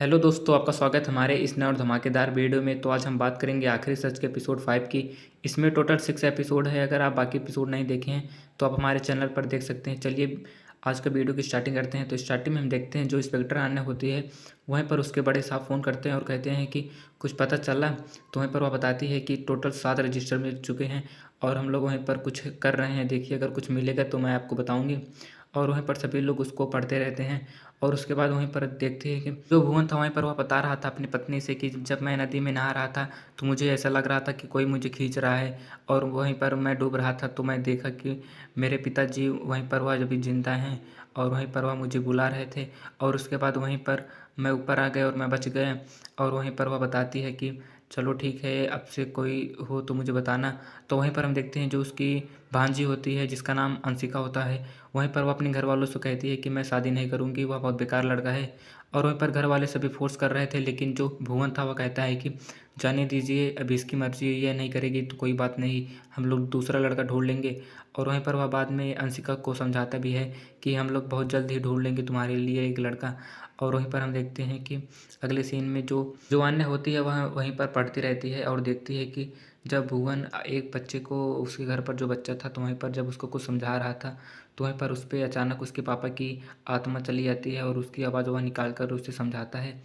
Hello दोस्तों, आपका स्वागत है हमारे इस नए और धमाकेदार वीडियो में। तो आज हम बात करेंगे आखिरी सच के एपिसोड 5 की। इसमें टोटल 6 एपिसोड है। अगर आप बाकी एपिसोड नहीं देखे हैं तो आप हमारे चैनल पर देख सकते हैं। चलिए आज का वीडियो की स्टार्टिंग करते हैं। तो स्टार्टिंग में हम देखते हैं जो इंस्पेक्टर आन्या होती है वहीं पर उसके बड़े साहब फ़ोन करते हैं और कहते हैं कि कुछ पता चला। तो वहीं पर वह बताती है कि टोटल 7 रजिस्टर मिल चुके हैं और हम लोग वहीं पर कुछ कर रहे हैं। देखिए अगर कुछ मिलेगा तो मैं आपको बताऊँगी। और वहीं पर सभी लोग उसको पढ़ते रहते हैं। और उसके बाद वहीं पर देखते हैं कि जो भुवन था वहीं पर वह बता रहा था अपनी पत्नी से कि जब मैं नदी में नहा रहा था तो मुझे ऐसा लग रहा था कि कोई मुझे खींच रहा है। और वहीं पर मैं डूब रहा था तो मैं देखा कि मेरे पिताजी वहीं पर वह अभी जिंदा हैं और वहीं पर वह मुझे बुला रहे थे। और उसके बाद वहीं पर मैं ऊपर आ गया और मैं बच गया। और वहीं पर वह बताती है कि चलो ठीक है, अब से कोई हो तो मुझे बताना। तो वहीं पर हम देखते हैं जो उसकी भांजी होती है जिसका नाम अंशिका होता है, वहीं पर वो अपने घर वालों से कहती है कि मैं शादी नहीं करूँगी, वह बहुत बेकार लड़का है। और वहीं पर घर वाले सभी फोर्स कर रहे थे, लेकिन जो भुवन था वह कहता है कि जाने दीजिए, अब इसकी मर्जी है, ये नहीं करेगी तो कोई बात नहीं, हम लोग दूसरा लड़का ढूंढ लेंगे। और वहीं पर वह बाद में अंशिका को समझाता भी है कि हम लोग बहुत जल्द ही ढूंढ लेंगे तुम्हारे लिए एक लड़का। और वहीं पर हम देखते हैं कि अगले सीन में जो जो अन्य होती है वह वहीं पर पढ़ती रहती है और देखती है कि जब भुवन एक बच्चे को, उसके घर पर जो बच्चा था तो वहीं पर जब उसको कुछ समझा रहा था तो वहीं पर उस पर अचानक उसके पापा की आत्मा चली जाती है और उसकी आवाज़ वह निकाल कर उसे समझाता है।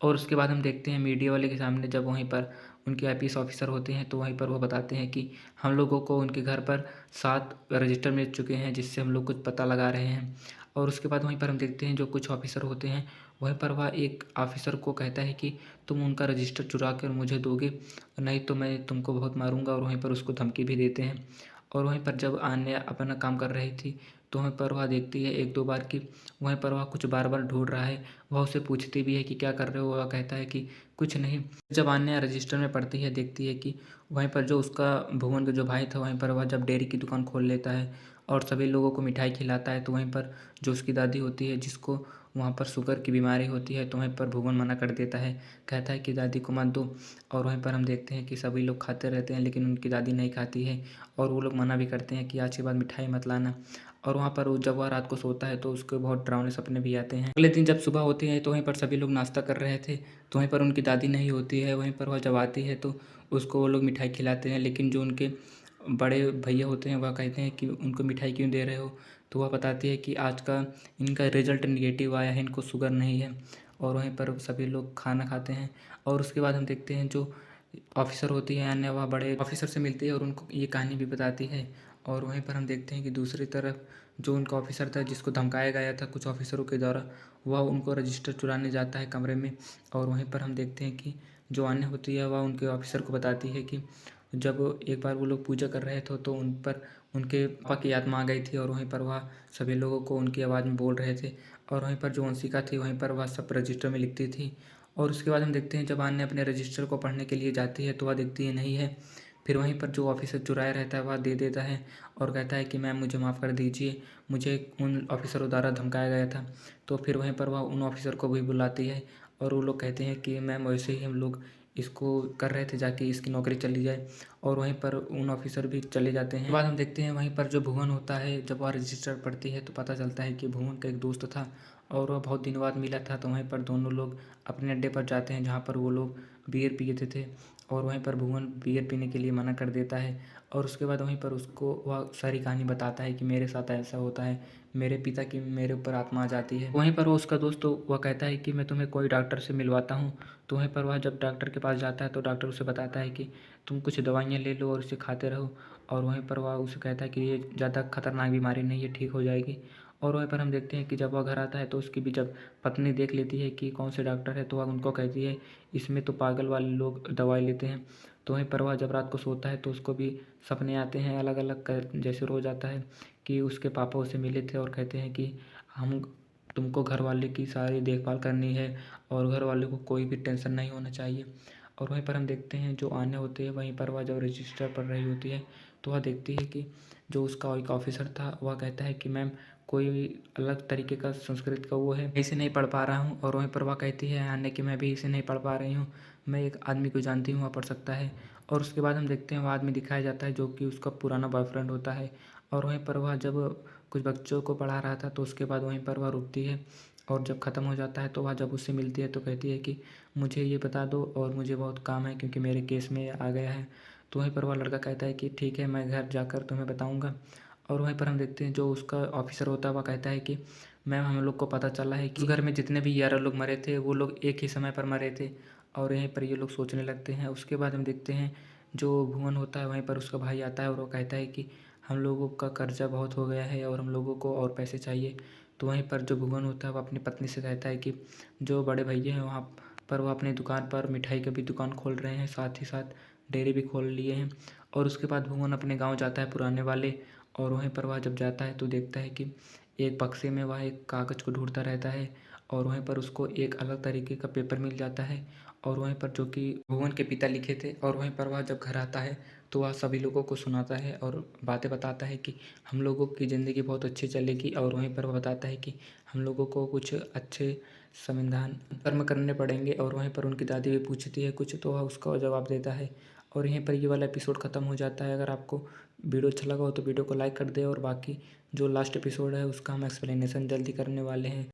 और उसके बाद हम देखते हैं मीडिया वाले के सामने जब वहीं पर उनके आईपीएस ऑफिसर होते हैं तो वहीं पर वो बताते हैं कि हम लोगों को उनके घर पर 7 रजिस्टर मिल चुके हैं जिससे हम लोग कुछ पता लगा रहे हैं। और उसके बाद वहीं पर हम देखते हैं जो कुछ ऑफिसर होते हैं वहीं पर वह एक ऑफिसर को कहता है कि तुम उनका रजिस्टर चुरा कर मुझे दोगे, नहीं तो मैं तुमको बहुत मारूंगा। और वहीं पर उसको धमकी भी देते हैं। और वहीं पर जब आन्या अपना काम कर रही थी तो वहीं पर वह देखती है एक दो बार कि वहीं पर वह कुछ बार बार ढूंढ रहा है। वह उसे पूछती भी है कि क्या कर रहे हो, वह कहता है कि कुछ नहीं। जब आन्या रजिस्टर में पढ़ती है देखती है कि वहीं पर जो उसका भुवन का जो भाई था वहीं पर वह जब डेयरी की दुकान खोल लेता है और सभी लोगों को मिठाई खिलाता है तो वहीं पर जो उसकी दादी होती है जिसको वहाँ पर शुगर की बीमारी होती है तो वहीं पर भुवन मना कर देता है, कहता है कि दादी को मत दो। और वहीं पर हम देखते हैं कि सभी लोग खाते रहते हैं लेकिन उनकी दादी नहीं खाती है और वो लोग मना भी करते हैं कि आज के बाद मिठाई मत लाना। और वहाँ पर जब वह रात को सोता है तो उसको बहुत डरावने सपने भी आते हैं। अगले दिन जब सुबह होती है तो वहीं पर सभी लोग नाश्ता कर रहे थे तो वहीं पर उनकी दादी नहीं होती है। वहीं पर वह जब आती है तो उसको वो लोग मिठाई खिलाते हैं, लेकिन जो उनके बड़े भैया होते हैं वह कहते हैं कि उनको मिठाई क्यों दे रहे हो। तो वह बताती है कि आज का इनका रिजल्ट निगेटिव आया है, इनको शुगर नहीं है। और वहीं पर सभी लोग खाना खाते हैं। और उसके बाद हम देखते हैं जो ऑफिसर होती है अन्य वह बड़े ऑफिसर से मिलती है और उनको ये कहानी भी बताती है। और वहीं पर हम देखते हैं कि दूसरी तरफ जो उनका ऑफिसर था जिसको धमकाया गया था कुछ ऑफिसरों के द्वारा, वह उनको रजिस्टर चुराने जाता है कमरे में। और वहीं पर हम देखते हैं कि जो अन्य होती है वह उनके ऑफिसर को बताती है कि जब एक बार वो लोग पूजा कर रहे थे तो उन पर उनके पापा की आत्मा आ गई थी और वहीं पर वह सभी लोगों को उनकी आवाज़ में बोल रहे थे। और वहीं पर जो वंशिका थी वहीं पर वह सब रजिस्टर में लिखती थी। और उसके बाद हम देखते हैं जब अन्य अपने रजिस्टर को पढ़ने के लिए जाती है तो वह देखती है नहीं है। फिर वहीं पर जो ऑफिसर चुराया रहता है वह दे देता है और कहता है कि मैम मुझे माफ़ कर दीजिए, मुझे उन ऑफिसरों द्वारा धमकाया गया था। तो फिर वहीं पर वह उन ऑफिसर को भी बुलाती है और वो लोग कहते हैं कि मैम वैसे ही हम लोग इसको कर रहे थे जाके इसकी नौकरी चली जाए। और वहीं पर उन ऑफिसर भी चले जाते हैं। बाद हम देखते हैं वहीं पर जो भुवन होता है जब वह रजिस्टर पढ़ती है तो पता चलता है कि भुवन का एक दोस्त था और वह बहुत दिन बाद मिला था। तो वहीं पर दोनों लोग अपने अड्डे पर जाते हैं जहाँ पर वो लोग बियर पीते थे। और वहीं पर भुवन बियर पीने के लिए मना कर देता है। और उसके बाद वहीं पर उसको वह सारी कहानी बताता है कि मेरे साथ ऐसा होता है, मेरे पिता की मेरे ऊपर आत्मा आ जाती है। वहीं पर वो उसका दोस्त तो वह कहता है कि मैं तुम्हें कोई डॉक्टर से मिलवाता हूँ। तो वहीं पर वह जब डॉक्टर के पास जाता है तो डॉक्टर उसे बताता है कि तुम कुछ दवाइयाँ ले लो और इसे खाते रहो। और वहीं पर वह उसे कहता है कि ये ज़्यादा खतरनाक बीमारी नहीं है, ठीक हो जाएगी। और वहीं पर हम देखते हैं कि जब वह घर आता है तो उसकी भी जब पत्नी देख लेती है कि कौन से डॉक्टर है तो वह उनको कहती है इसमें तो पागल वाले लोग दवाई लेते हैं। तो वहीं पर वह जब रात को सोता है तो उसको भी सपने आते हैं अलग अलग जैसे रोज आता है कि उसके पापा उसे मिले थे और कहते हैं कि हम तुमको घर वाले की सारी देखभाल करनी है और घर वाले को कोई भी टेंशन नहीं होना चाहिए। और वहीं पर हम देखते हैं जो आने होते हैं वहीं पर वह जब रजिस्टर पढ़ रही होती है तो वह देखती है कि जो उसका एक ऑफिसर था वह कहता है कि मैम कोई अलग तरीके का संस्कृत का वो है, इसे नहीं पढ़ पा रहा हूँ। और वहीं पर वह कहती है आने कि मैं भी इसे नहीं पढ़ पा रही हूँ, मैं एक आदमी को जानती हूँ वह पढ़ सकता है। और उसके बाद हम देखते हैं वह आदमी दिखाया जाता है जो कि उसका पुराना बॉयफ्रेंड होता है। और वहीं पर वह जब कुछ बच्चों को पढ़ा रहा था तो उसके बाद वहीं पर वह रुकती है और जब ख़त्म हो जाता है तो वह जब उससे मिलती है तो कहती है कि मुझे ये बता दो और मुझे बहुत काम है क्योंकि मेरे केस में आ गया है। तो वहीं पर वह लड़का कहता है कि ठीक है, मैं घर जाकर तुम्हें बताऊँगा। और वहीं पर हम देखते हैं जो उसका ऑफ़िसर होता है वह कहता है कि मैम, हम लोग को पता चला है कि उस घर में जितने भी 11 लोग मरे थे वो लोग एक ही समय पर मरे थे। और यहीं पर ये लोग सोचने लगते हैं। उसके बाद हम देखते हैं जो भुवन होता है वहीं पर उसका भाई आता है और वो कहता है कि हम लोगों का कर्जा बहुत हो गया है और हम लोगों को और पैसे चाहिए। तो वहीं पर जो भुवन होता है वो अपनी पत्नी से कहता है कि जो बड़े भैया हैं वहाँ पर वो अपनी दुकान पर मिठाई की भी दुकान खोल रहे हैं, साथ ही साथ डेयरी भी खोल लिए हैं। और उसके बाद भुवन अपने गाँव जाता है पुराने वाले। और वहीं पर वह जब जाता है तो देखता है कि एक बक्से में वह एक कागज़ को ढूंढता रहता है और वहीं पर उसको एक अलग तरीके का पेपर मिल जाता है और वहीं पर जो कि भुवन के पिता लिखे थे। और वहीं पर वह जब घर आता है तो वह सभी लोगों को सुनाता है और बातें बताता है कि हम लोगों की ज़िंदगी बहुत अच्छी चलेगी। और वहीं पर वह बताता है कि हम लोगों को कुछ अच्छे संविधान कर्म करने पड़ेंगे। और वहीं पर उनकी दादी भी पूछती है कुछ तो वह उसका जवाब देता है। और यहीं पर ये वाला एपिसोड ख़त्म हो जाता है। अगर आपको वीडियो अच्छा लगा हो तो वीडियो को लाइक कर दे और बाकी जो लास्ट एपिसोड है उसका हम एक्सप्लेनेशन जल्दी करने वाले हैं।